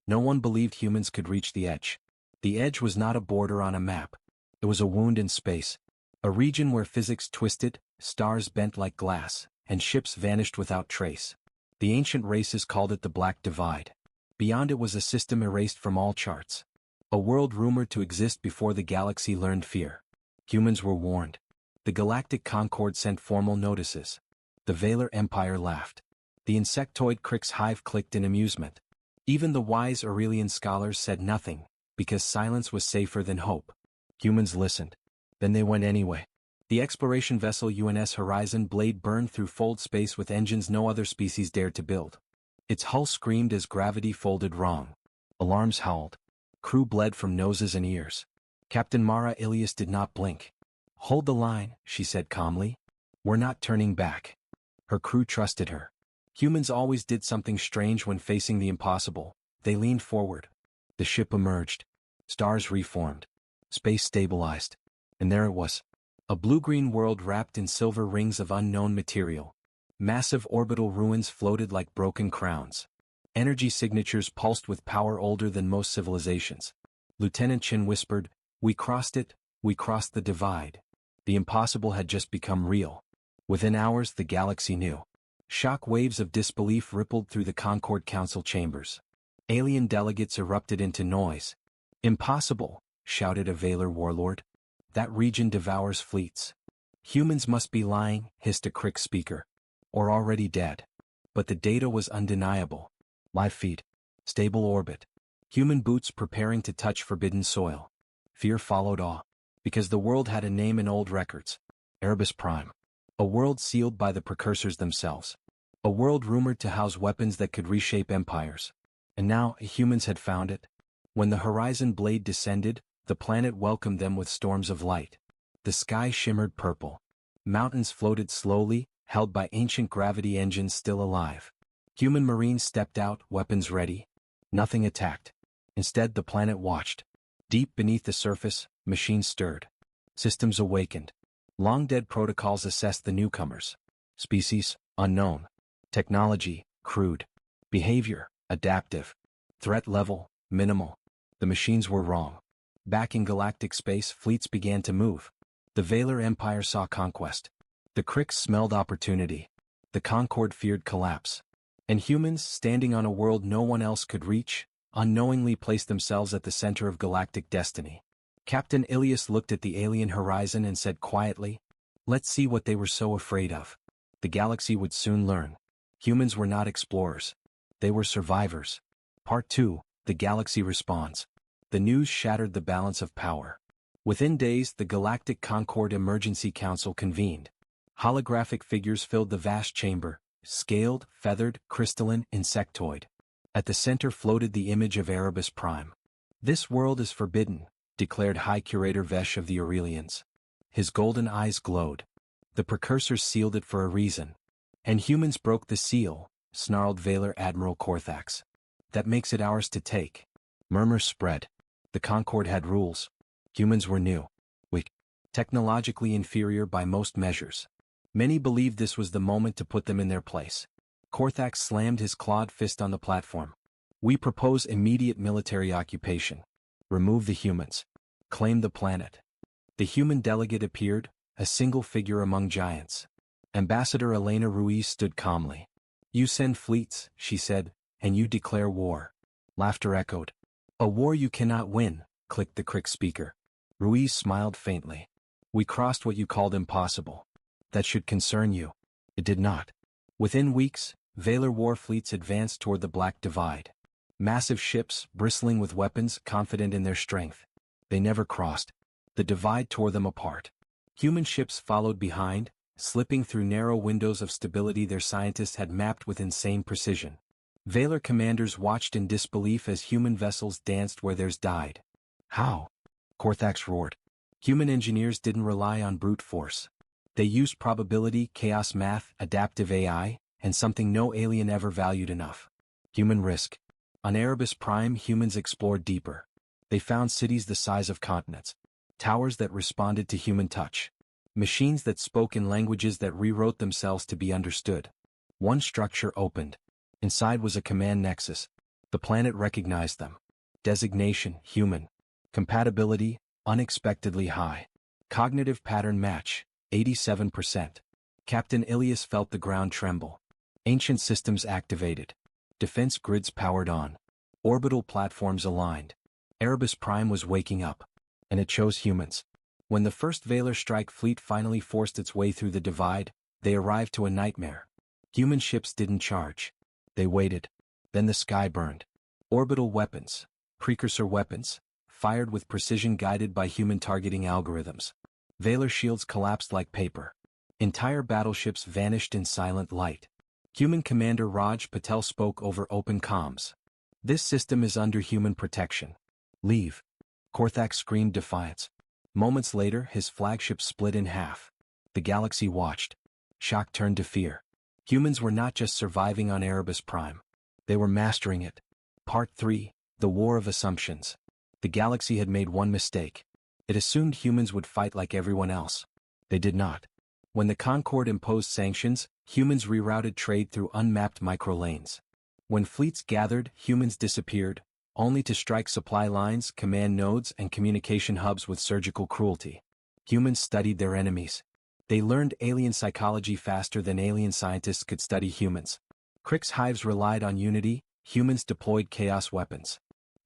No one believed humans could reach the edge. The edge was not a border on a map. It was a wound in space. A region where physics twisted, stars bent like glass, and ships vanished without trace. The ancient races called it the Black Divide. Beyond it was a system erased from all charts. A world rumored to exist before the galaxy learned fear. Humans were warned. The Galactic Concord sent formal notices. The Valar Empire laughed. The insectoid Crix hive clicked in amusement. Even the wise Aurelian scholars said nothing, because silence was safer than hope. Humans listened. Then they went anyway. The exploration vessel UNS Horizon Blade burned through fold space with engines no other species dared to build. Its hull screamed as gravity folded wrong. Alarms howled. Crew bled from noses and ears. Captain Mara Ilias did not blink. "Hold the line," she said calmly. "We're not turning back." Her crew trusted her. Humans always did something strange when facing the impossible. They leaned forward. The ship emerged. Stars reformed. Space stabilized. And there it was. A blue-green world wrapped in silver rings of unknown material. Massive orbital ruins floated like broken crowns. Energy signatures pulsed with power older than most civilizations. Lieutenant Chin whispered, "We crossed it, we crossed the divide." The impossible had just become real. Within hours the galaxy knew. Shock waves of disbelief rippled through the Concord Council chambers. Alien delegates erupted into noise. "Impossible," shouted a Valar warlord. "That region devours fleets." "Humans must be lying," hissed a Crix speaker. "Or already dead." But the data was undeniable. Live feed. Stable orbit. Human boots preparing to touch forbidden soil. Fear followed awe. Because the world had a name in old records. Erebus Prime. A world sealed by the precursors themselves. A world rumored to house weapons that could reshape empires. And now, humans had found it. When the Horizon Blade descended, the planet welcomed them with storms of light. The sky shimmered purple. Mountains floated slowly, held by ancient gravity engines still alive. Human marines stepped out, weapons ready. Nothing attacked. Instead, the planet watched. Deep beneath the surface, machines stirred. Systems awakened. Long-dead protocols assessed the newcomers. Species, unknown. Technology, crude. Behavior, adaptive. Threat level, minimal. The machines were wrong. Back in galactic space, fleets began to move. The Valar Empire saw conquest. The Crix smelled opportunity. The Concord feared collapse. And humans, standing on a world no one else could reach, unknowingly placed themselves at the center of galactic destiny. Captain Ilias looked at the alien horizon and said quietly, "Let's see what they were so afraid of." The galaxy would soon learn. Humans were not explorers. They were survivors. Part 2, The Galaxy Responds. The news shattered the balance of power. Within days, the Galactic Concord Emergency Council convened. Holographic figures filled the vast chamber, scaled, feathered, crystalline, insectoid. At the center floated the image of Erebus Prime. "This world is forbidden," declared High Curator Vesh of the Aurelians. His golden eyes glowed. "The precursors sealed it for a reason. And humans broke the seal," snarled Valar Admiral Korthax. "That makes it ours to take." Murmurs spread. The Concord had rules. Humans were new. Weak. Technologically inferior by most measures. Many believed this was the moment to put them in their place. Korthax slammed his clawed fist on the platform. "We propose immediate military occupation. Remove the humans. Claim the planet." The human delegate appeared, a single figure among giants. Ambassador Elena Ruiz stood calmly. "You send fleets," she said, "and you declare war." Laughter echoed. "A war you cannot win," clicked the Crix speaker. Ruiz smiled faintly. "We crossed what you called impossible. That should concern you." It did not. Within weeks, Valar war fleets advanced toward the Black Divide. Massive ships, bristling with weapons, confident in their strength. They never crossed. The divide tore them apart. Human ships followed behind, slipping through narrow windows of stability their scientists had mapped with insane precision. Valar commanders watched in disbelief as human vessels danced where theirs died. "How?" Korthax roared. Human engineers didn't rely on brute force. They used probability, chaos math, adaptive AI, and something no alien ever valued enough. Human risk. On Erebus Prime, humans explored deeper. They found cities the size of continents. Towers that responded to human touch. Machines that spoke in languages that rewrote themselves to be understood. One structure opened. Inside was a command nexus. The planet recognized them. Designation, human. Compatibility, unexpectedly high. Cognitive pattern match, 87%. Captain Ilias felt the ground tremble. Ancient systems activated. Defense grids powered on. Orbital platforms aligned. Erebus Prime was waking up. And it chose humans. When the first Valar strike fleet finally forced its way through the divide, they arrived to a nightmare. Human ships didn't charge. They waited. Then the sky burned. Orbital weapons, precursor weapons, fired with precision guided by human targeting algorithms. Valar shields collapsed like paper. Entire battleships vanished in silent light. Human commander Raj Patel spoke over open comms. This system is under human protection. Leave. Korthak screamed defiance. Moments later, his flagship split in half. The galaxy watched. Shock turned to fear. Humans were not just surviving on Erebus Prime. They were mastering it. Part 3, The War of Assumptions. The galaxy had made one mistake. It assumed humans would fight like everyone else. They did not. When the Concord imposed sanctions, humans rerouted trade through unmapped microlanes. When fleets gathered, humans disappeared, only to strike supply lines, command nodes, and communication hubs with surgical cruelty. Humans studied their enemies. They learned alien psychology faster than alien scientists could study humans. Krik's hives relied on unity, humans deployed chaos weapons.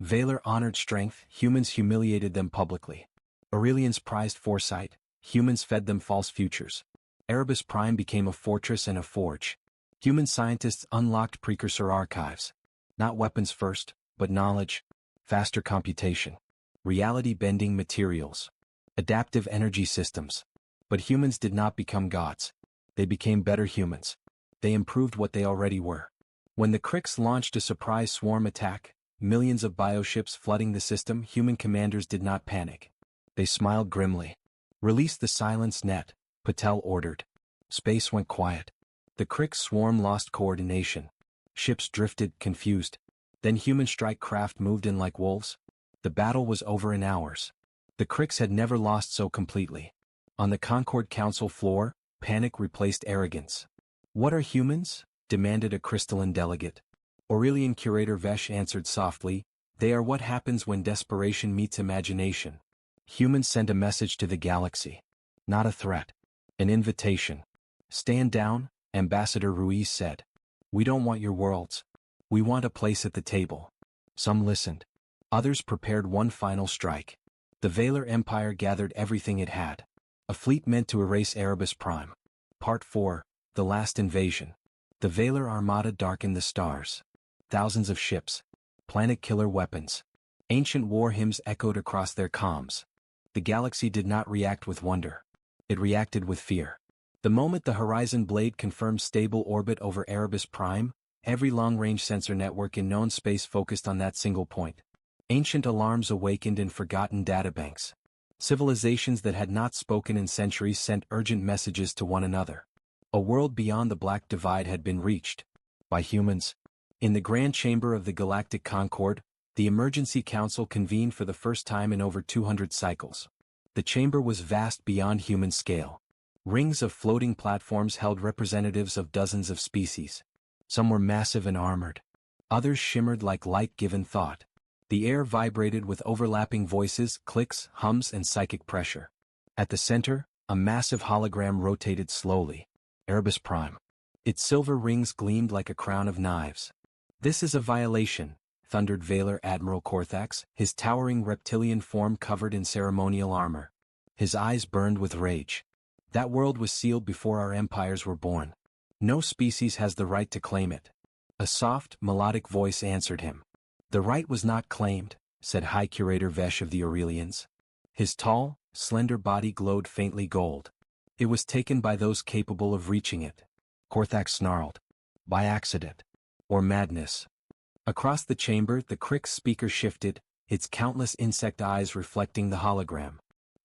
Valar honored strength, humans humiliated them publicly. Aurelians prized foresight, humans fed them false futures. Erebus Prime became a fortress and a forge. Human scientists unlocked precursor archives. Not weapons first, but knowledge, faster computation, reality-bending materials, adaptive energy systems. But humans did not become gods. They became better humans. They improved what they already were. When the Kriks launched a surprise swarm attack, millions of bioships flooding the system, human commanders did not panic. They smiled grimly. Release the silence net, Patel ordered. Space went quiet. The Krik swarm lost coordination. Ships drifted, confused. Then human strike craft moved in like wolves. The battle was over in hours. The Kriks had never lost so completely. On the Concord Council floor, panic replaced arrogance. What are humans? Demanded a crystalline delegate. Aurelian curator Vesh answered softly, they are what happens when desperation meets imagination. Humans sent a message to the galaxy. Not a threat. An invitation. Stand down, Ambassador Ruiz said. We don't want your worlds. We want a place at the table. Some listened. Others prepared one final strike. The Valar Empire gathered everything it had. A fleet meant to erase Erebus Prime. Part 4, The Last Invasion. The Valar Armada darkened the stars. Thousands of ships. Planet-killer weapons. Ancient war hymns echoed across their comms. The galaxy did not react with wonder. It reacted with fear. The moment the Horizon Blade confirmed stable orbit over Erebus Prime, every long-range sensor network in known space focused on that single point. Ancient alarms awakened in forgotten databanks. Civilizations that had not spoken in centuries sent urgent messages to one another. A world beyond the Black Divide had been reached. By humans. In the Grand Chamber of the Galactic Concord, the Emergency Council convened for the first time in over 200 cycles. The chamber was vast beyond human scale. Rings of floating platforms held representatives of dozens of species. Some were massive and armored. Others shimmered like light given thought. The air vibrated with overlapping voices, clicks, hums, and psychic pressure. At the center, a massive hologram rotated slowly. Erebus Prime. Its silver rings gleamed like a crown of knives. This is a violation, thundered Valar Admiral Korthax, his towering reptilian form covered in ceremonial armor. His eyes burned with rage. That world was sealed before our empires were born. No species has the right to claim it. A soft, melodic voice answered him. The right was not claimed, said High Curator Vesh of the Aurelians. His tall, slender body glowed faintly gold. It was taken by those capable of reaching it. Korthax snarled. By accident. Or madness. Across the chamber, the Krik's speaker shifted, its countless insect eyes reflecting the hologram.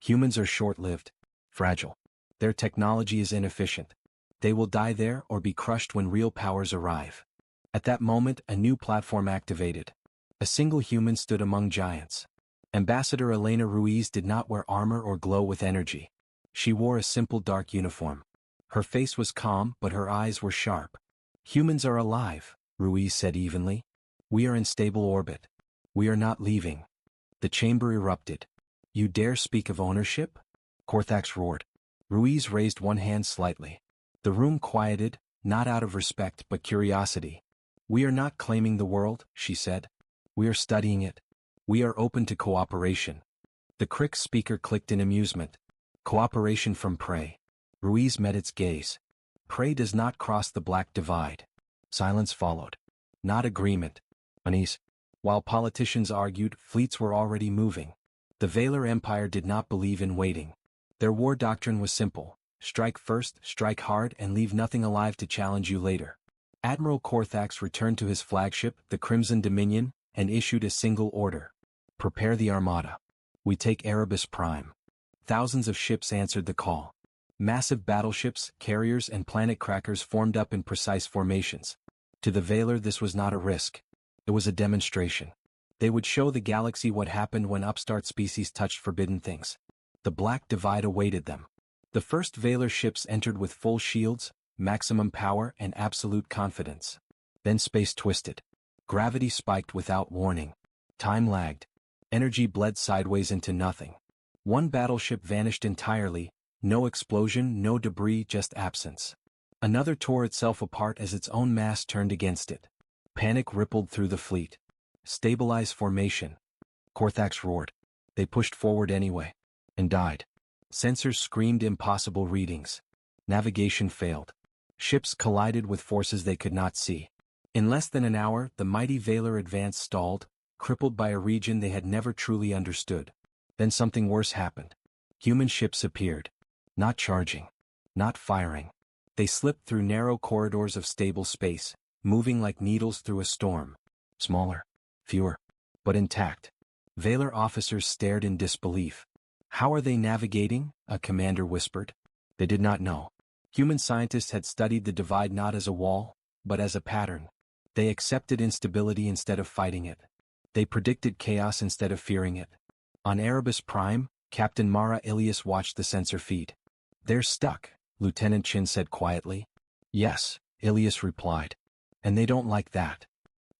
Humans are short-lived. Fragile. Their technology is inefficient. They will die there or be crushed when real powers arrive. At that moment, a new platform activated. A single human stood among giants. Ambassador Elena Ruiz did not wear armor or glow with energy. She wore a simple dark uniform. Her face was calm, but her eyes were sharp. Humans are alive, Ruiz said evenly. We are in stable orbit. We are not leaving. The chamber erupted. You dare speak of ownership? Korthax roared. Ruiz raised one hand slightly. The room quieted, not out of respect but curiosity. We are not claiming the world, she said. We are studying it. We are open to cooperation. The Crick's speaker clicked in amusement. Cooperation from prey. Ruiz met its gaze. Prey does not cross the black divide. Silence followed. Not agreement. Unease. While politicians argued, fleets were already moving. The Valar Empire did not believe in waiting. Their war doctrine was simple. Strike first, strike hard, and leave nothing alive to challenge you later. Admiral Korthax returned to his flagship, the Crimson Dominion, and issued a single order. Prepare the Armada. We take Erebus Prime. Thousands of ships answered the call. Massive battleships, carriers, and planet crackers formed up in precise formations. To the Valar, this was not a risk. It was a demonstration. They would show the galaxy what happened when upstart species touched forbidden things. The Black Divide awaited them. The first Valar ships entered with full shields, maximum power, and absolute confidence. Then space twisted. Gravity spiked without warning. Time lagged. Energy bled sideways into nothing. One battleship vanished entirely, no explosion, no debris, just absence. Another tore itself apart as its own mass turned against it. Panic rippled through the fleet. Stabilize formation. Korthax roared. They pushed forward anyway. And died. Sensors screamed impossible readings. Navigation failed. Ships collided with forces they could not see. In less than an hour, the mighty Valar advance stalled, crippled by a region they had never truly understood. Then something worse happened. Human ships appeared. Not charging. Not firing. They slipped through narrow corridors of stable space, moving like needles through a storm. Smaller. Fewer. But intact. Valar officers stared in disbelief. How are they navigating? A commander whispered. They did not know. Human scientists had studied the divide not as a wall, but as a pattern. They accepted instability instead of fighting it. They predicted chaos instead of fearing it. On Erebus Prime, Captain Mara Ilias watched the sensor feed. They're stuck, Lieutenant Chin said quietly. Yes, Ilias replied. And they don't like that.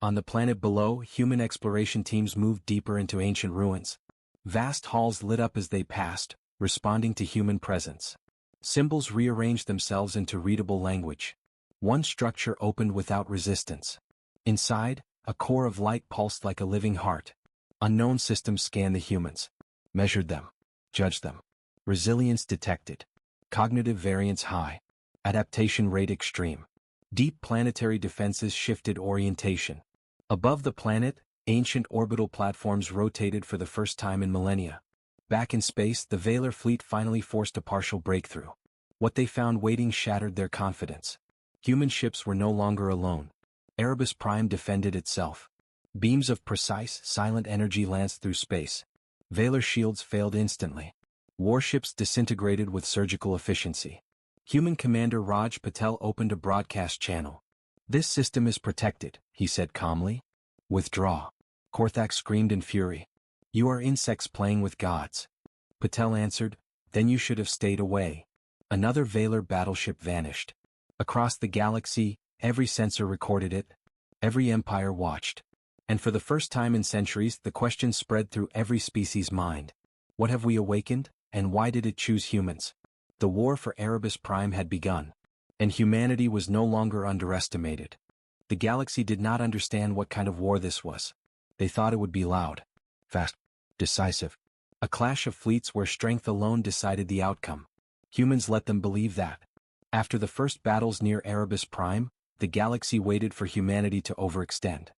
On the planet below, human exploration teams moved deeper into ancient ruins. Vast halls lit up as they passed, responding to human presence. Symbols rearranged themselves into readable language. One structure opened without resistance. Inside, a core of light pulsed like a living heart. Unknown systems scanned the humans. Measured them. Judged them. Resilience detected. Cognitive variance high. Adaptation rate extreme. Deep planetary defenses shifted orientation. Above the planet, ancient orbital platforms rotated for the first time in millennia. Back in space, the Valar fleet finally forced a partial breakthrough. What they found waiting shattered their confidence. Human ships were no longer alone. Erebus Prime defended itself. Beams of precise, silent energy lanced through space. Valar shields failed instantly. Warships disintegrated with surgical efficiency. Human Commander Raj Patel opened a broadcast channel. This system is protected, he said calmly. Withdraw. Korthax screamed in fury. You are insects playing with gods. Patel answered, then you should have stayed away. Another Valar battleship vanished. Across the galaxy, every sensor recorded it. Every empire watched. And for the first time in centuries, the question spread through every species' mind. What have we awakened, and why did it choose humans? The war for Erebus Prime had begun. And humanity was no longer underestimated. The galaxy did not understand what kind of war this was. They thought it would be loud, fast, decisive. A clash of fleets where strength alone decided the outcome. Humans let them believe that. After the first battles near Erebus Prime, the galaxy waited for humanity to overextend.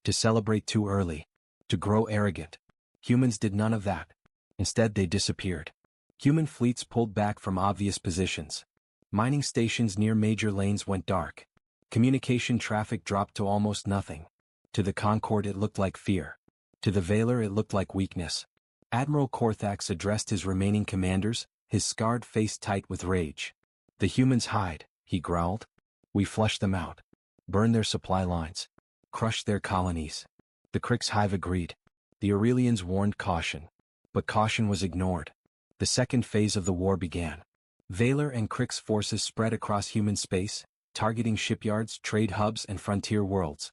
To celebrate too early. To grow arrogant. Humans did none of that. Instead they disappeared. Human fleets pulled back from obvious positions. Mining stations near major lanes went dark. Communication traffic dropped to almost nothing. To the Concord it looked like fear. To the Valar it looked like weakness. Admiral Korthax addressed his remaining commanders, his scarred face tight with rage. The humans hide, he growled. We flush them out. Burn their supply lines. Crush their colonies. The Crick's hive agreed. The Aurelians warned caution. But caution was ignored. The second phase of the war began. Valar and Crick's forces spread across human space, targeting shipyards, trade hubs, and frontier worlds.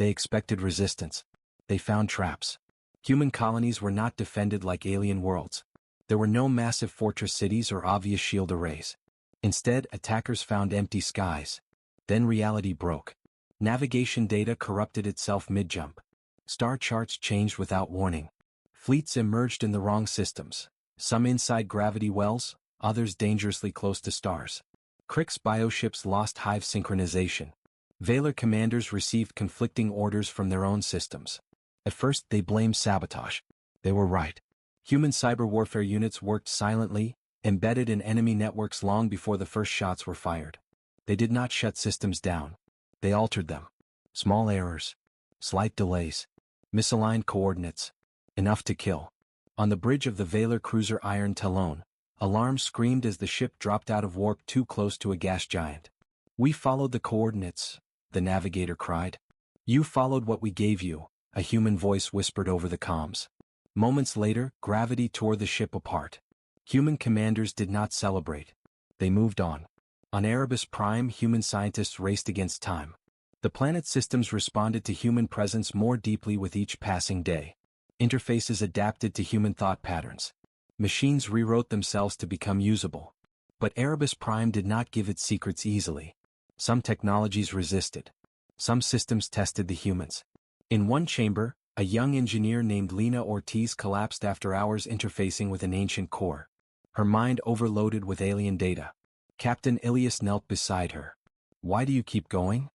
They expected resistance. They found traps. Human colonies were not defended like alien worlds. There were no massive fortress cities or obvious shield arrays. Instead, attackers found empty skies. Then reality broke. Navigation data corrupted itself mid-jump. Star charts changed without warning. Fleets emerged in the wrong systems, some inside gravity wells, others dangerously close to stars. Crick's bioships lost hive synchronization. Valor commanders received conflicting orders from their own systems. At first, they blamed sabotage. They were right. Human cyber warfare units worked silently, embedded in enemy networks long before the first shots were fired. They did not shut systems down. They altered them. Small errors. Slight delays. Misaligned coordinates. Enough to kill. On the bridge of the Valor cruiser Iron Talon, alarms screamed as the ship dropped out of warp too close to a gas giant. "We followed the coordinates," the navigator cried. "You followed what we gave you," a human voice whispered over the comms. Moments later, gravity tore the ship apart. Human commanders did not celebrate. They moved on. On Erebus Prime, human scientists raced against time. The planet's systems responded to human presence more deeply with each passing day. Interfaces adapted to human thought patterns. Machines rewrote themselves to become usable. But Erebus Prime did not give its secrets easily. Some technologies resisted. Some systems tested the humans. In one chamber, a young engineer named Lena Ortiz collapsed after hours interfacing with an ancient core. Her mind overloaded with alien data. Captain Ilias knelt beside her. "Why do you keep going?"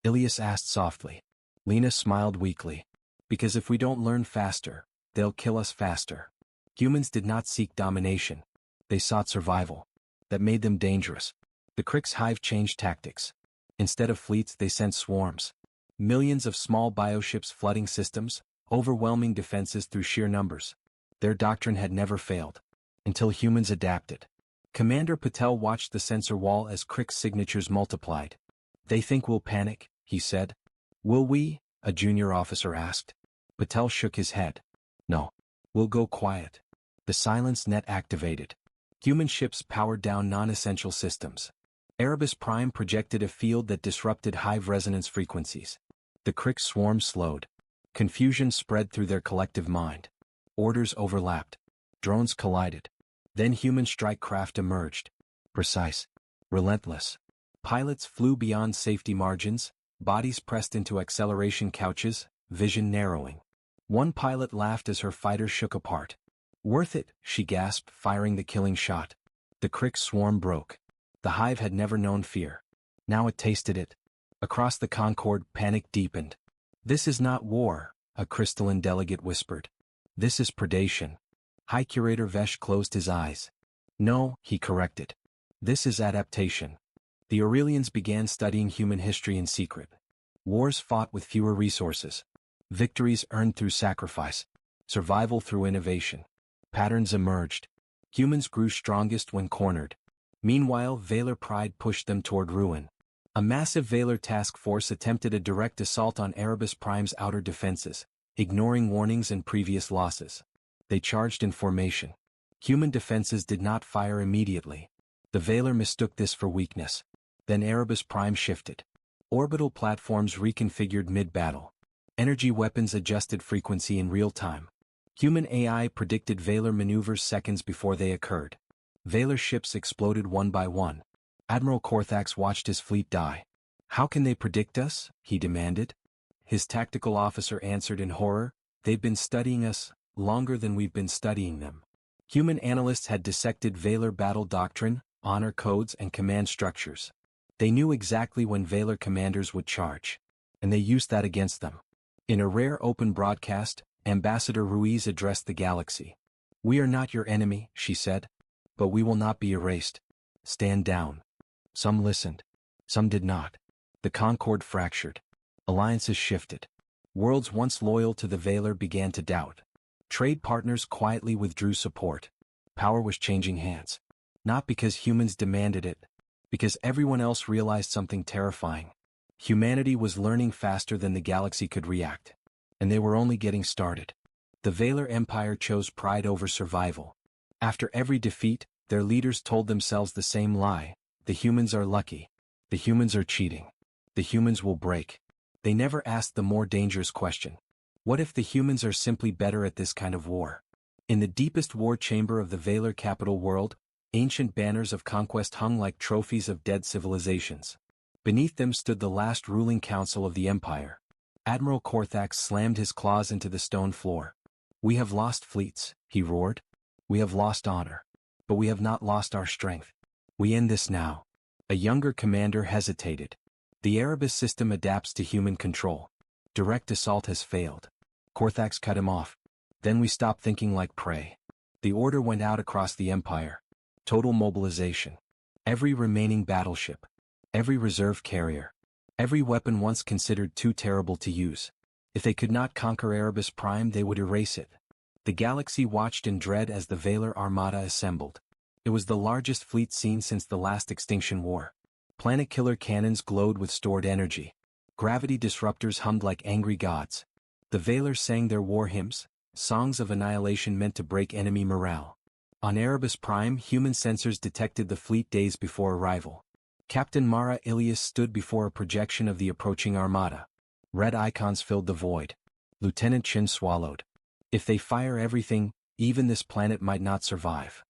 Ilias asked softly. Lena smiled weakly. "Because if we don't learn faster, they'll kill us faster." Humans did not seek domination. They sought survival. That made them dangerous. The Crick's hive changed tactics. Instead of fleets, they sent swarms. Millions of small bioships flooding systems, overwhelming defenses through sheer numbers. Their doctrine had never failed. Until humans adapted. Commander Patel watched the sensor wall as Crick's signatures multiplied. "They think we'll panic," he said. "Will we?" a junior officer asked. Patel shook his head. "No. We'll go quiet." The silence net activated. Human ships powered down non-essential systems. Erebus Prime projected a field that disrupted hive resonance frequencies. The Crick swarm slowed. Confusion spread through their collective mind. Orders overlapped. Drones collided. Then human strike craft emerged. Precise. Relentless. Pilots flew beyond safety margins, bodies pressed into acceleration couches, vision narrowing. One pilot laughed as her fighter shook apart. "Worth it," she gasped, firing the killing shot. The Crick swarm broke. The hive had never known fear. Now it tasted it. Across the Concorde, panic deepened. "This is not war," a crystalline delegate whispered. "This is predation." High Curator Vesh closed his eyes. "No," he corrected. "This is adaptation." The Aurelians began studying human history in secret. Wars fought with fewer resources. Victories earned through sacrifice. Survival through innovation. Patterns emerged. Humans grew strongest when cornered. Meanwhile, Valor pride pushed them toward ruin. A massive Valor task force attempted a direct assault on Erebus Prime's outer defenses, ignoring warnings and previous losses. They charged in formation. Human defenses did not fire immediately. The Valor mistook this for weakness. Then Erebus Prime shifted. Orbital platforms reconfigured mid-battle. Energy weapons adjusted frequency in real time. Human AI predicted Valor maneuvers seconds before they occurred. Valor ships exploded one by one. Admiral Korthax watched his fleet die. "How can they predict us?" he demanded. His tactical officer answered in horror, "They've been studying us longer than we've been studying them." Human analysts had dissected Valor battle doctrine, honor codes, and command structures. They knew exactly when Valor commanders would charge. And they used that against them. In a rare open broadcast, Ambassador Ruiz addressed the galaxy. "We are not your enemy," she said. "But we will not be erased. Stand down." Some listened. Some did not. The Concorde fractured. Alliances shifted. Worlds once loyal to the Valor began to doubt. Trade partners quietly withdrew support. Power was changing hands. Not because humans demanded it. Because everyone else realized something terrifying. Humanity was learning faster than the galaxy could react. And they were only getting started. The Valor Empire chose pride over survival. After every defeat, their leaders told themselves the same lie: the humans are lucky. The humans are cheating. The humans will break. They never asked the more dangerous question. What if the humans are simply better at this kind of war? In the deepest war chamber of the Valor capital world, ancient banners of conquest hung like trophies of dead civilizations. Beneath them stood the last ruling council of the empire. Admiral Korthax slammed his claws into the stone floor. "We have lost fleets," he roared. "We have lost honor. But we have not lost our strength. We end this now." A younger commander hesitated. "The Erebus system adapts to human control. Direct assault has failed." Korthax cut him off. "Then we stop thinking like prey." The order went out across the empire. Total mobilization. Every remaining battleship. Every reserve carrier. Every weapon once considered too terrible to use. If they could not conquer Erebus Prime, they would erase it. The galaxy watched in dread as the Valor Armada assembled. It was the largest fleet seen since the last Extinction War. Planet-killer cannons glowed with stored energy. Gravity disruptors hummed like angry gods. The Valor sang their war hymns, songs of annihilation meant to break enemy morale. On Erebus Prime, human sensors detected the fleet days before arrival. Captain Mara Ilias stood before a projection of the approaching armada. Red icons filled the void. Lieutenant Chin swallowed. "If they fire everything, even this planet might not survive."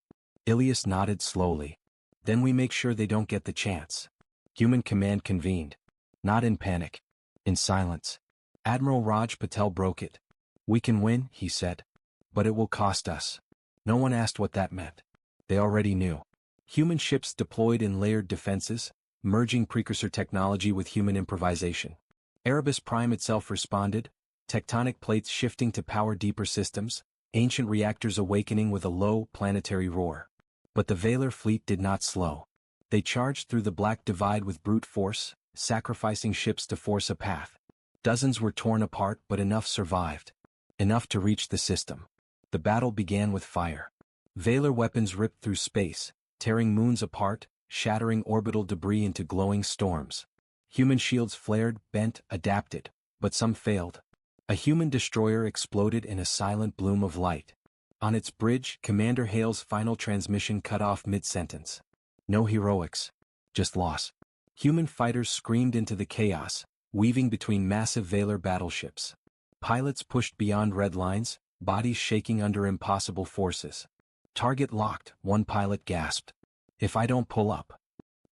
Ilias nodded slowly. "Then we make sure they don't get the chance." Human command convened. Not in panic. In silence. Admiral Raj Patel broke it. "We can win," he said. "But it will cost us." No one asked what that meant. They already knew. Human ships deployed in layered defenses, merging precursor technology with human improvisation. Erebus Prime itself responded, tectonic plates shifting to power deeper systems, ancient reactors awakening with a low, planetary roar. But the Valor fleet did not slow. They charged through the Black Divide with brute force, sacrificing ships to force a path. Dozens were torn apart, but enough survived. Enough to reach the system. The battle began with fire. Valor weapons ripped through space, tearing moons apart, shattering orbital debris into glowing storms. Human shields flared, bent, adapted, but some failed. A human destroyer exploded in a silent bloom of light. On its bridge, Commander Hale's final transmission cut off mid-sentence. No heroics. Just loss. Human fighters screamed into the chaos, weaving between massive Valor battleships. Pilots pushed beyond red lines, bodies shaking under impossible forces. "Target locked," one pilot gasped. "If I don't pull up."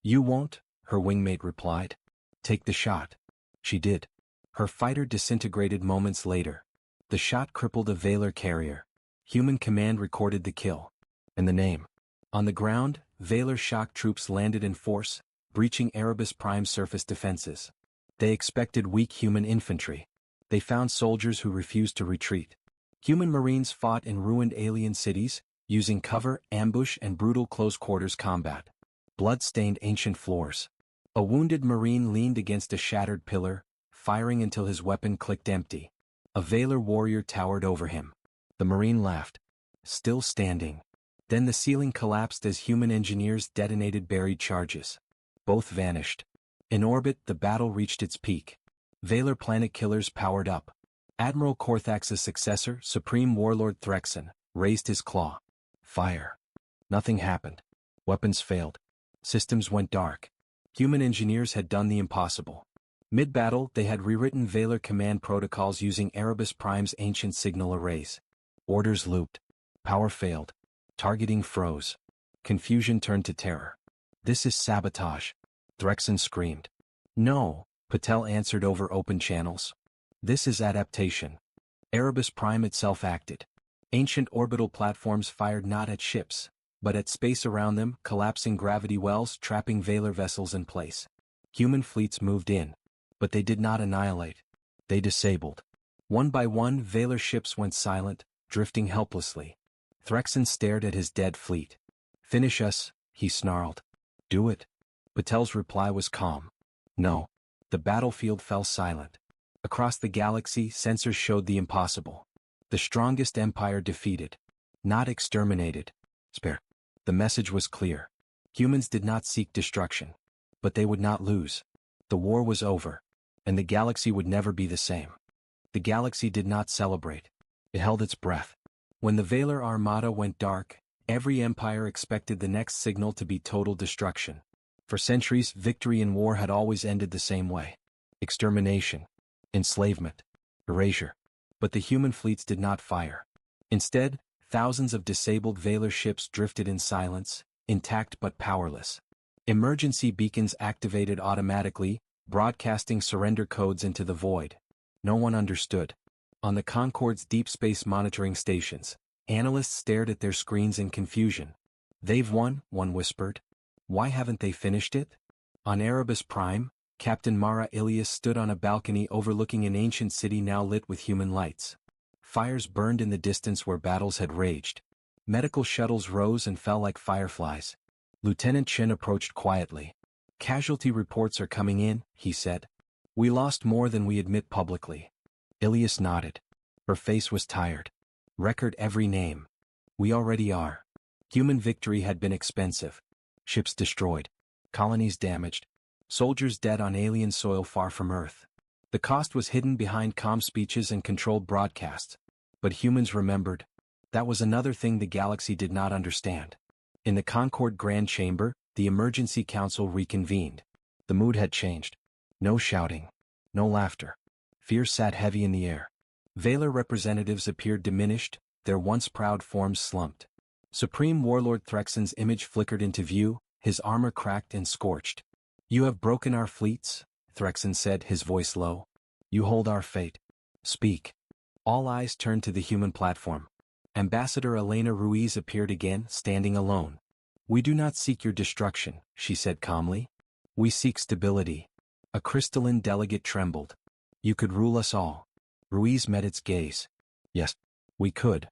"You won't," her wingmate replied. "Take the shot." She did. Her fighter disintegrated moments later. The shot crippled a Valor carrier. Human command recorded the kill. And the name. On the ground, Valor shock troops landed in force, breaching Erebus Prime surface defenses. They expected weak human infantry. They found soldiers who refused to retreat. Human Marines fought in ruined alien cities, using cover, ambush, and brutal close-quarters combat. Blood stained ancient floors. A wounded Marine leaned against a shattered pillar, firing until his weapon clicked empty. A Valor warrior towered over him. The Marine laughed. Still standing. Then the ceiling collapsed as human engineers detonated buried charges. Both vanished. In orbit, the battle reached its peak. Valor planet killers powered up. Admiral Korthax's successor, Supreme Warlord Threxon, raised his claw. Fire. Nothing happened. Weapons failed. Systems went dark. Human engineers had done the impossible. Mid-battle, they had rewritten Valor command protocols using Erebus Prime's ancient signal arrays. Orders looped. Power failed. Targeting froze. Confusion turned to terror. "This is sabotage," Threxon screamed. "No," Patel answered over open channels. "This is adaptation." Erebus Prime itself acted. Ancient orbital platforms fired not at ships, but at space around them, collapsing gravity wells trapping Valor vessels in place. Human fleets moved in. But they did not annihilate. They disabled. One by one, Valor ships went silent, drifting helplessly. Threxon stared at his dead fleet. "Finish us," he snarled. "Do it." Patel's reply was calm. "No." The battlefield fell silent. Across the galaxy, sensors showed the impossible. The strongest empire defeated. Not exterminated. Spare. The message was clear. Humans did not seek destruction. But they would not lose. The war was over. And the galaxy would never be the same. The galaxy did not celebrate. It held its breath. When the Valor Armada went dark, every empire expected the next signal to be total destruction. For centuries, victory in war had always ended the same way. Extermination. enslavement, erasure. But the human fleets did not fire. Instead, thousands of disabled Valor ships drifted in silence, intact but powerless. Emergency beacons activated automatically, broadcasting surrender codes into the void. No one understood. On the Concorde's deep space monitoring stations, analysts stared at their screens in confusion. "They've won," one whispered. "Why haven't they finished it?" On Erebus Prime, Captain Mara Ilias stood on a balcony overlooking an ancient city now lit with human lights. Fires burned in the distance where battles had raged. Medical shuttles rose and fell like fireflies. Lieutenant Chen approached quietly. "Casualty reports are coming in," he said. "We lost more than we admit publicly." Ilias nodded. Her face was tired. "Record every name. We already are." Human victory had been expensive. Ships destroyed. Colonies damaged. Soldiers dead on alien soil far from Earth. The cost was hidden behind calm speeches and controlled broadcasts. But humans remembered. That was another thing the galaxy did not understand. In the Concorde Grand Chamber, the Emergency Council reconvened. The mood had changed. No shouting. No laughter. Fear sat heavy in the air. Valor representatives appeared diminished, their once proud forms slumped. Supreme Warlord Threxon's image flickered into view, his armor cracked and scorched. "You have broken our fleets," Threxon said, his voice low. "You hold our fate. Speak." All eyes turned to the human platform. Ambassador Elena Ruiz appeared again, standing alone. "We do not seek your destruction," she said calmly. "We seek stability." A crystalline delegate trembled. "You could rule us all." Ruiz met its gaze. "Yes, we could."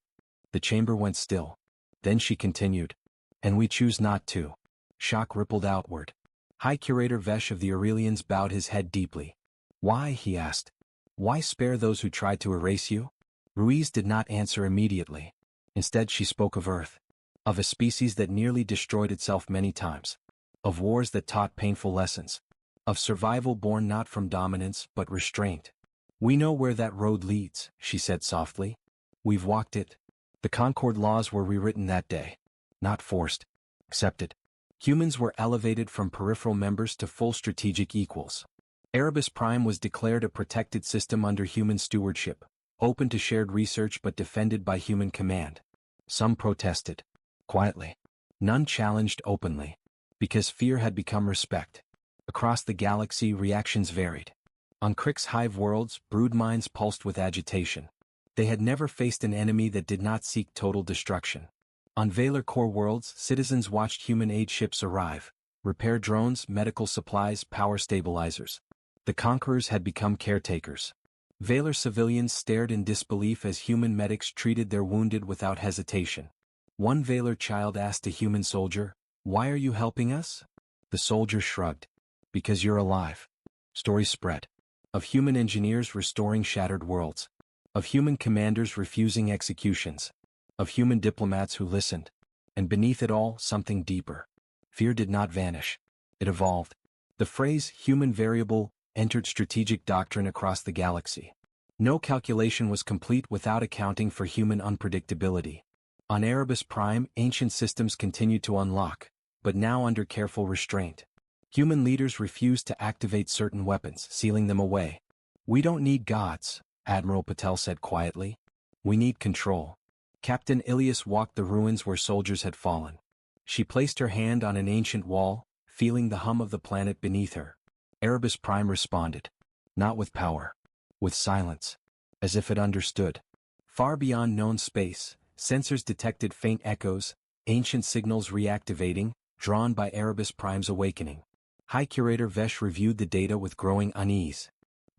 The chamber went still. Then she continued. "And we choose not to." Shock rippled outward. High Curator Vesh of the Aurelians bowed his head deeply. "Why?" he asked. "Why spare those who tried to erase you?" Ruiz did not answer immediately. Instead she spoke of Earth. Of a species that nearly destroyed itself many times. Of wars that taught painful lessons. Of survival born not from dominance but restraint. "We know where that road leads," she said softly. "We've walked it." The Concorde laws were rewritten that day. Not forced. Accepted. Humans were elevated from peripheral members to full strategic equals. Erebus Prime was declared a protected system under human stewardship, open to shared research but defended by human command. Some protested. Quietly. None challenged openly. Because fear had become respect. Across the galaxy reactions varied. On Crick's hive worlds, brood minds pulsed with agitation. They had never faced an enemy that did not seek total destruction. On Valor core worlds, citizens watched human aid ships arrive. Repair drones, medical supplies, power stabilizers. The conquerors had become caretakers. Valor civilians stared in disbelief as human medics treated their wounded without hesitation. One Valor child asked a human soldier, "Why are you helping us?" The soldier shrugged. "Because you're alive." Stories spread. Of human engineers restoring shattered worlds. Of human commanders refusing executions. Of human diplomats who listened. And beneath it all, something deeper. Fear did not vanish. It evolved. The phrase, human variable, entered strategic doctrine across the galaxy. No calculation was complete without accounting for human unpredictability. On Erebus Prime, ancient systems continued to unlock, but now under careful restraint. Human leaders refused to activate certain weapons, sealing them away. "We don't need gods," Admiral Patel said quietly. "We need control." Captain Ilias walked the ruins where soldiers had fallen. She placed her hand on an ancient wall, feeling the hum of the planet beneath her. Erebus Prime responded. Not with power. With silence. As if it understood. Far beyond known space, sensors detected faint echoes, ancient signals reactivating, drawn by Erebus Prime's awakening. High Curator Vesh reviewed the data with growing unease.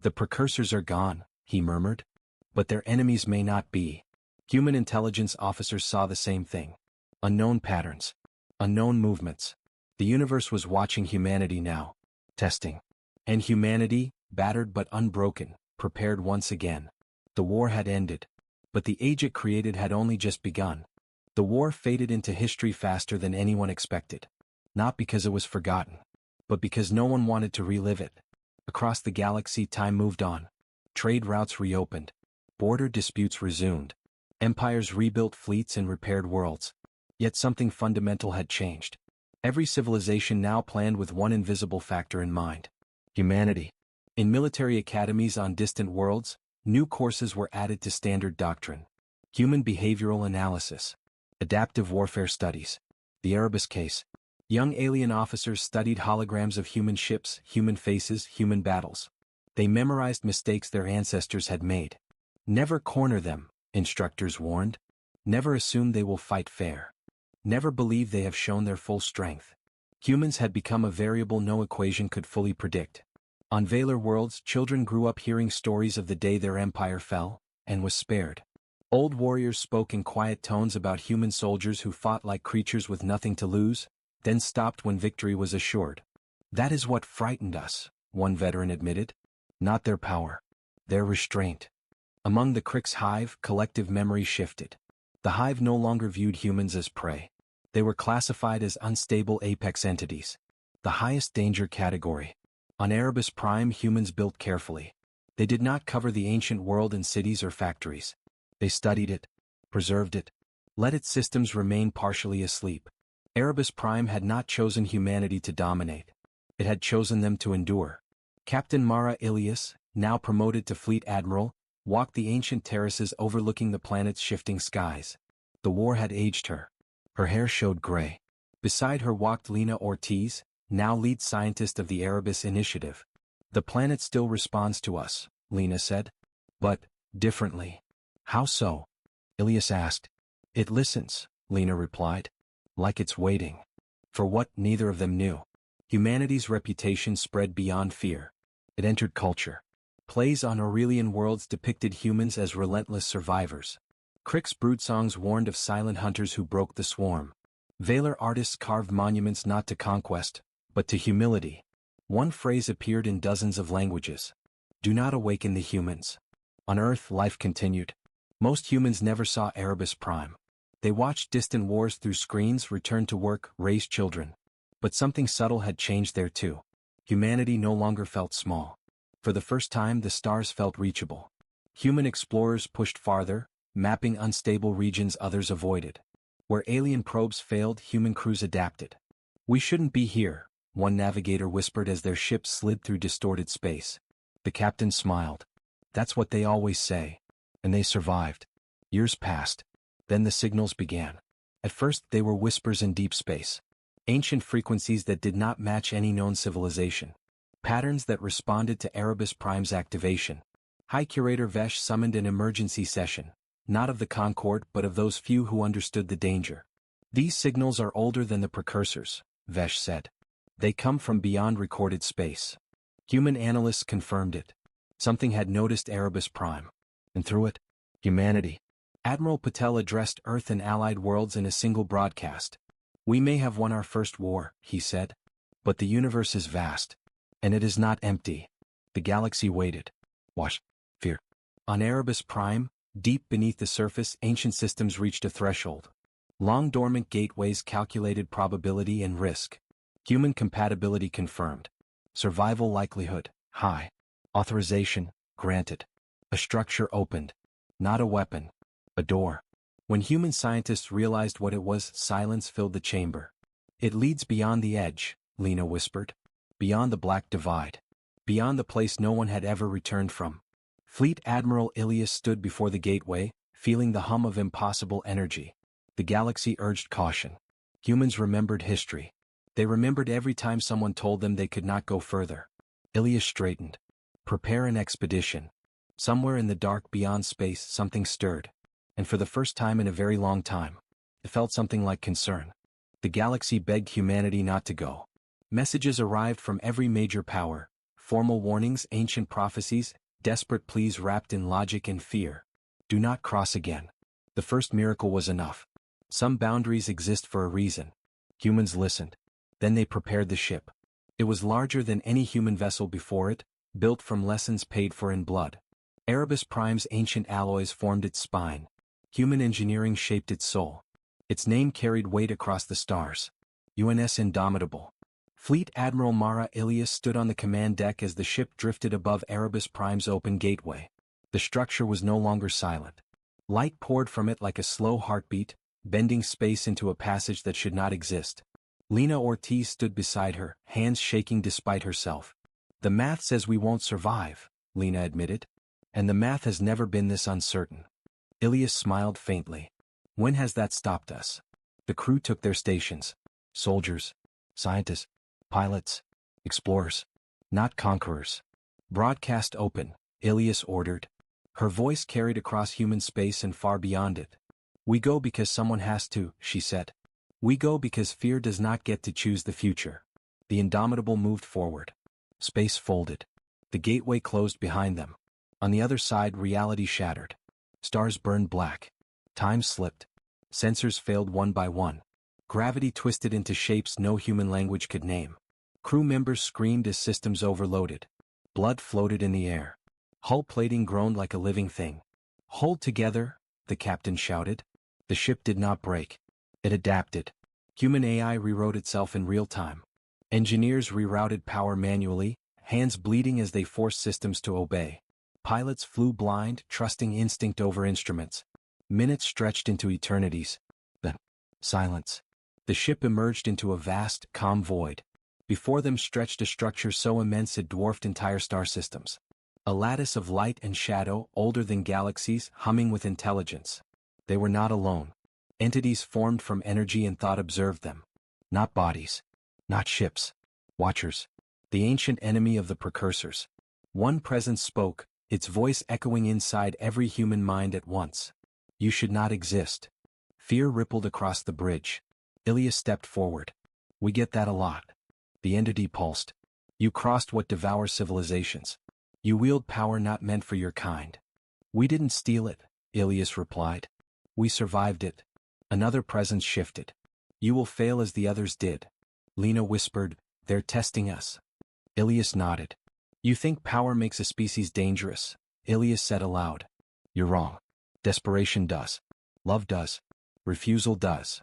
"The precursors are gone," he murmured. "But their enemies may not be." Human intelligence officers saw the same thing. Unknown patterns. Unknown movements. The universe was watching humanity now. Testing. And humanity, battered but unbroken, prepared once again. The war had ended. But the age it created had only just begun. The war faded into history faster than anyone expected. Not because it was forgotten, but because no one wanted to relive it. Across the galaxy, time moved on. Trade routes reopened. Border disputes resumed. Empires rebuilt fleets and repaired worlds. Yet something fundamental had changed. Every civilization now planned with one invisible factor in mind. Humanity. In military academies on distant worlds, new courses were added to standard doctrine. Human behavioral analysis. Adaptive warfare studies. The Erebus case. Young alien officers studied holograms of human ships, human faces, human battles. They memorized mistakes their ancestors had made. Never corner them, instructors warned. Never assume they will fight fair. Never believe they have shown their full strength. Humans had become a variable no equation could fully predict. On Valor worlds, children grew up hearing stories of the day their empire fell, and was spared. Old warriors spoke in quiet tones about human soldiers who fought like creatures with nothing to lose, then stopped when victory was assured. That is what frightened us, one veteran admitted. Not their power. Their restraint. Among the Crick's hive, collective memory shifted. The hive no longer viewed humans as prey. They were classified as unstable apex entities. The highest danger category. On Erebus Prime, humans built carefully. They did not cover the ancient world in cities or factories. They studied it, preserved it, let its systems remain partially asleep. Erebus Prime had not chosen humanity to dominate. It had chosen them to endure. Captain Mara Ilias, now promoted to Fleet Admiral, walked the ancient terraces overlooking the planet's shifting skies. The war had aged her. Her hair showed gray. Beside her walked Lena Ortiz, now lead scientist of the Erebus Initiative. The planet still responds to us, Lena said. But, differently. How so? Ilias asked. It listens, Lena replied. Like it's waiting. For what, neither of them knew. Humanity's reputation spread beyond fear. It entered culture. Plays on Aurelian worlds depicted humans as relentless survivors. Crick's brood-songs warned of silent hunters who broke the swarm. Valor artists carved monuments not to conquest, but to humility. One phrase appeared in dozens of languages. Do not awaken the humans. On Earth, life continued. Most humans never saw Erebus Prime. They watched distant wars through screens, returned to work, raised children. But something subtle had changed there too. Humanity no longer felt small. For the first time, the stars felt reachable. Human explorers pushed farther, mapping unstable regions others avoided. Where alien probes failed, human crews adapted. We shouldn't be here, one navigator whispered as their ship slid through distorted space. The captain smiled. That's what they always say. And they survived. Years passed. Then the signals began. At first they were whispers in deep space. Ancient frequencies that did not match any known civilization. Patterns that responded to Erebus Prime's activation. High Curator Vesh summoned an emergency session, not of the Concord but of those few who understood the danger. These signals are older than the precursors, Vesh said. They come from beyond recorded space. Human analysts confirmed it. Something had noticed Erebus Prime. And through it, humanity. Admiral Patel addressed Earth and allied worlds in a single broadcast. We may have won our first war, he said. But the universe is vast. And it is not empty. The galaxy waited. Watch. Fear. On Erebus Prime, deep beneath the surface, ancient systems reached a threshold. Long dormant gateways calculated probability and risk. Human compatibility confirmed. Survival likelihood, high. Authorization, granted. A structure opened. Not a weapon. A door. When human scientists realized what it was, silence filled the chamber. It leads beyond the edge, Lena whispered. Beyond the black divide. Beyond the place no one had ever returned from. Fleet Admiral Ilias stood before the gateway, feeling the hum of impossible energy. The galaxy urged caution. Humans remembered history. They remembered every time someone told them they could not go further. Ilias straightened. Prepare an expedition. Somewhere in the dark beyond space something stirred. And for the first time in a very long time, it felt something like concern. The galaxy begged humanity not to go. Messages arrived from every major power, formal warnings, ancient prophecies, desperate pleas wrapped in logic and fear. Do not cross again. The first miracle was enough. Some boundaries exist for a reason. Humans listened. Then they prepared the ship. It was larger than any human vessel before it, built from lessons paid for in blood. Erebus Prime's ancient alloys formed its spine. Human engineering shaped its soul. Its name carried weight across the stars. UNS Indomitable. Fleet Admiral Mara Ilias stood on the command deck as the ship drifted above Erebus Prime's open gateway. The structure was no longer silent. Light poured from it like a slow heartbeat, bending space into a passage that should not exist. Lena Ortiz stood beside her, hands shaking despite herself. The math says we won't survive, Lena admitted. And the math has never been this uncertain. Ilias smiled faintly. When has that stopped us? The crew took their stations. Soldiers, scientists, pilots, explorers, not conquerors. Broadcast open, Ilias ordered. Her voice carried across human space and far beyond it. We go because someone has to, she said. We go because fear does not get to choose the future. The Indomitable moved forward. Space folded. The gateway closed behind them. On the other side, reality shattered. Stars burned black. Time slipped. Sensors failed one by one. Gravity twisted into shapes no human language could name. Crew members screamed as systems overloaded. Blood floated in the air. Hull plating groaned like a living thing. Hold together, the captain shouted. The ship did not break. It adapted. Human AI rewrote itself in real time. Engineers rerouted power manually, hands bleeding as they forced systems to obey. Pilots flew blind, trusting instinct over instruments. Minutes stretched into eternities. Then, silence. The ship emerged into a vast, calm void. Before them stretched a structure so immense it dwarfed entire star systems. A lattice of light and shadow, older than galaxies, humming with intelligence. They were not alone. Entities formed from energy and thought observed them. Not bodies. Not ships. Watchers. The ancient enemy of the precursors. One presence spoke, its voice echoing inside every human mind at once. You should not exist. Fear rippled across the bridge. Ilias stepped forward. We get that a lot. The entity pulsed. You crossed what devours civilizations. You wield power not meant for your kind. We didn't steal it, Ilias replied. We survived it. Another presence shifted. You will fail as the others did. Lena whispered, they're testing us. Ilias nodded. You think power makes a species dangerous, Ilias said aloud. You're wrong. Desperation does. Love does. Refusal does.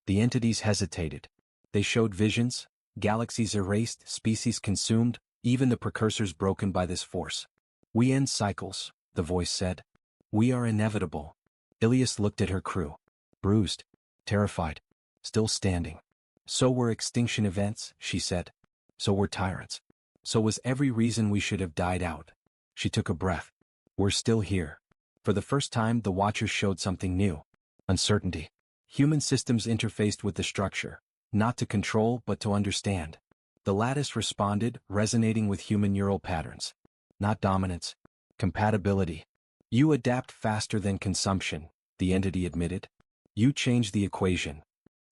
The entities hesitated. They showed visions, galaxies erased, species consumed, even the precursors broken by this force. We end cycles, the voice said. We are inevitable. Ilias looked at her crew. Bruised. Terrified. Still standing. So were extinction events, she said. So were tyrants. So was every reason we should have died out. She took a breath. We're still here. For the first time, the Watchers showed something new. Uncertainty. Human systems interfaced with the structure, not to control but to understand. The lattice responded, resonating with human neural patterns. Not dominance. Compatibility. You adapt faster than consumption, the entity admitted. You change the equation.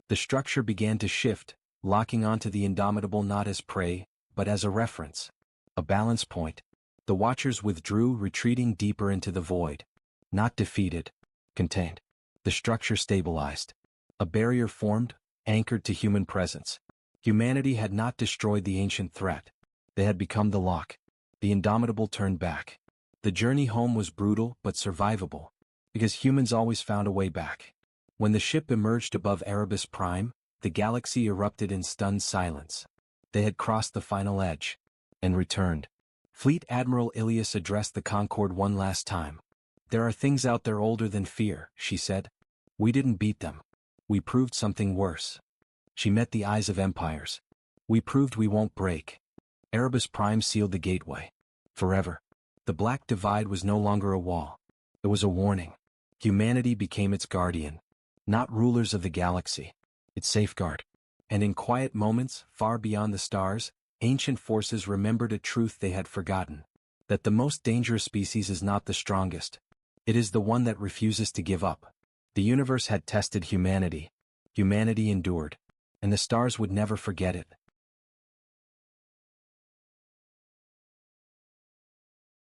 The structure began to shift, locking onto the Indomitable not as prey, but as a reference. A balance point. The Watchers withdrew, retreating deeper into the void. Not defeated. Contained. The structure stabilized. A barrier formed, anchored to human presence. Humanity had not destroyed the ancient threat. They had become the lock. The Indomitable turned back. The journey home was brutal but survivable, because humans always found a way back. When the ship emerged above Erebus Prime, the galaxy erupted in stunned silence. They had crossed the final edge. And returned. Fleet Admiral Ilias addressed the Concorde one last time. There are things out there older than fear, she said. We didn't beat them. We proved something worse. She met the eyes of empires. We proved we won't break. Erebus Prime sealed the gateway. Forever. The Black Divide was no longer a wall. It was a warning. Humanity became its guardian. Not rulers of the galaxy. Its safeguard. And in quiet moments, far beyond the stars, ancient forces remembered a truth they had forgotten. That the most dangerous species is not the strongest. It is the one that refuses to give up. The universe had tested humanity. Humanity endured. And the stars would never forget it.